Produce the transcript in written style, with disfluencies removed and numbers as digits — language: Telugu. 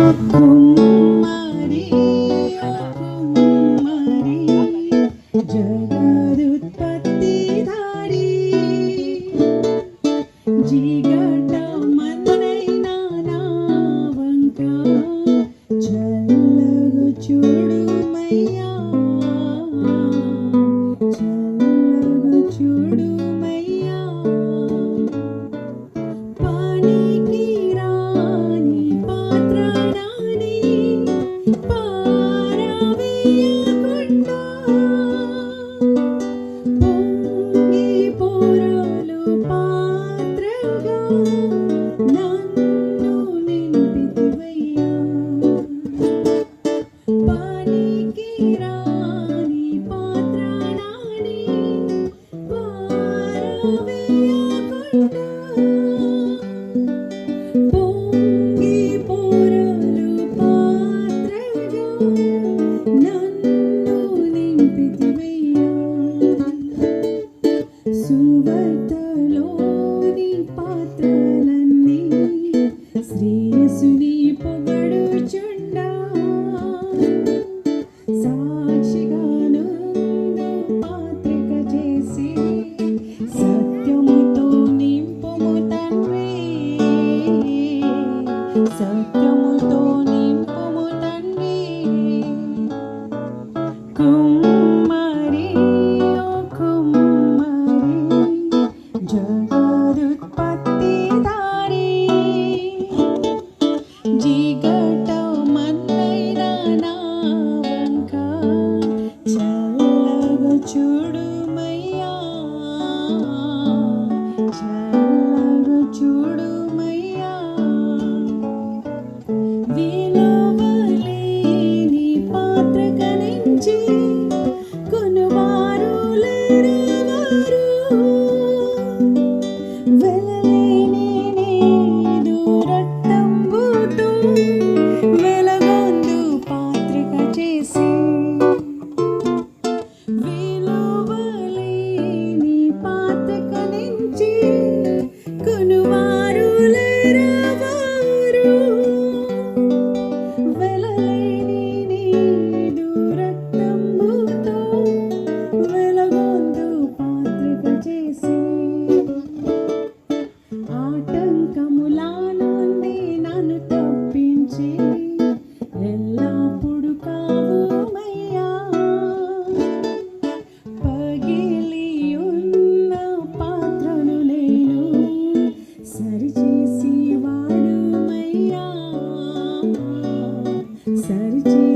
కుమ్మరి కుమ్మరి జగదుత్పత్తిదారి జిగట మన్నైనా నా వంక చల్లగా చూడుమయ్యా చల్లగా చూడుమయ్యా పానికి రాని పాత్ర రాని పారవేయకుండా పొంగి పొరలు పాత్రగా నన్ను నింపితివయ్యా పానికి రాని పాత్ర రాని పారవేయకుండా పొంగి పొరలు పాత్రగా నన్ను నింపితివయ్యా సువర్తలోని పాత్రలన్నీ శ్రేయస్సుని పొగడుచుండా సాక్షిగాను పాత్రిక చేసి సత్యముతో నింపుము తండ్రి సత్యముతో నింపుము తండ్రి కుమ్మరి ఓ కుమ్మరి జగదుత్పత్తిదారి జిగట మన్నైనా నా వంక చల్లగా చూడుమయ్యా చల్లగా చూడుమయ్యా విలువలేని పాత్రక నుంచి కొనువారు లేరెవరు వెలలేని నీదు రక్తంబుతో వెలగొందు పాత్రిక చేసి విలువలేని పాత్రక నుంచి కొనువారు లేరెవరు వెలలేని నీదు రక్తంబుతో వెలగొందు పాత్రిక చేసి ఆటంకముల నుండి నన్ను తప్పించి ఎల్లప్పుడు కావుమయ్యా పగిలి ఉన్న పాత్రను నేను సరిచేసి వాడుమయ్యా సరిచేసి